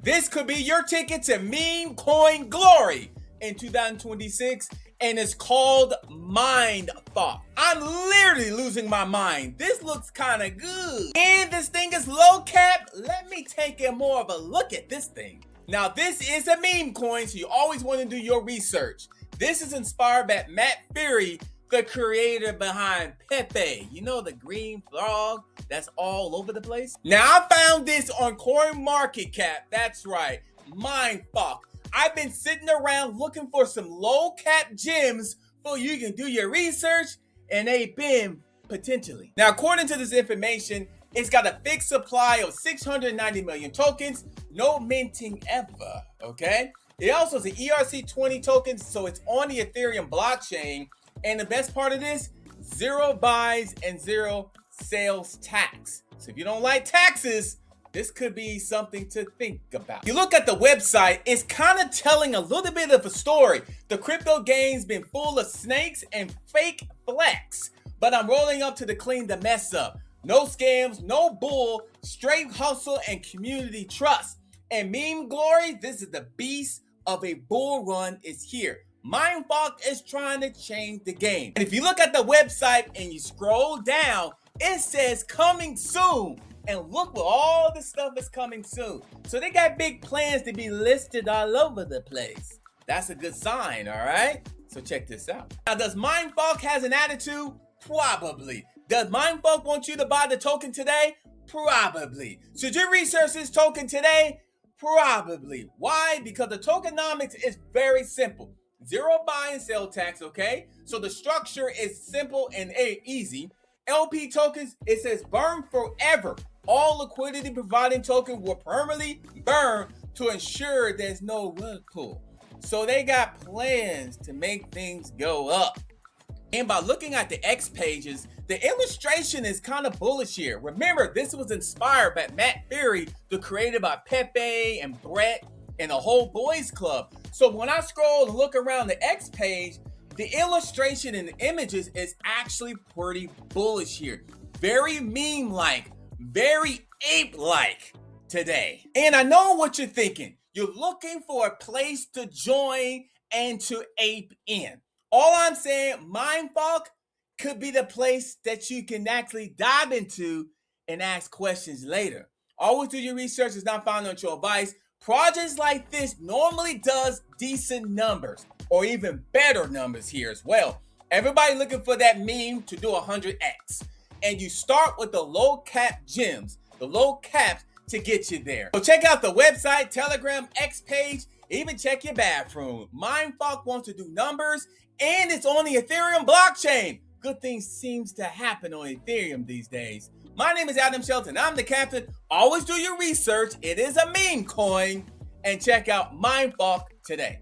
This could be your ticket to meme coin glory in 2026, and it's called MindFak. I'm literally losing my mind. This looks kind of good. And this thing is low cap. Let me take a more of a look at this thing. Now, this is a meme coin, so you always want to do your research. This is inspired by Furie, the creator behind Pepe. You know, the green frog that's all over the place? Now, I found this on CoinMarketCap. That's right, MindFak. I've been sitting around looking for some low cap gems so you can do your research, and they've been potentially. Now, according to this information, it's got a fixed supply of 690 million tokens, no minting ever, okay? It also has an ERC20 tokens, so it's on the Ethereum blockchain. And the best part of this, 0 buys and 0 sales tax. So if you don't like taxes, this could be something to think about. If you look at the website, it's kind of telling a little bit of a story. The crypto game's been full of snakes and fake flex, but I'm rolling up to clean the mess up. No scams, no bull, straight hustle and community trust. And meme glory, this is the beast of a bull run is here. MindFak is trying to change the game. And if you look at the website and you scroll down, it says coming soon. And look what all the stuff is coming soon. So they got big plans to be listed all over the place. That's a good sign, all right? So check this out. Now, does MindFak has an attitude? Probably. Does MindFak want you to buy the token today? Probably. Should you research this token today? Probably. Why? Because the tokenomics is very simple. 0 buy and sell tax, okay? So the structure is simple and easy. LP tokens, it says burn forever. All liquidity providing token will permanently burn to ensure there's no rug pull. So they got plans to make things go up. And by looking at the X pages, the illustration is kind of bullish here. Remember, this was inspired by Furie, the creator by Pepe and Brett and the whole boys club. So when I scroll and look around the X page, the illustration and the images is actually pretty bullish here. Very meme-like, very ape-like today. And I know what you're thinking. You're looking for a place to join and to ape in. All I'm saying, MindFak could be the place that you can actually dive into and ask questions later. Always do your research. It's not found on your advice. Projects like this normally does decent numbers or even better numbers here as well. Everybody looking for that meme to do 100x. And you start with the low cap gems, the low caps to get you there. So check out the website, Telegram, X page, even check your bathroom. MindFak wants to do numbers, and it's on the Ethereum blockchain. Good things seems to happen on Ethereum these days. My name is Adam Shelton. I'm the captain. Always do your research. It is a meme coin. And check out MindFak today.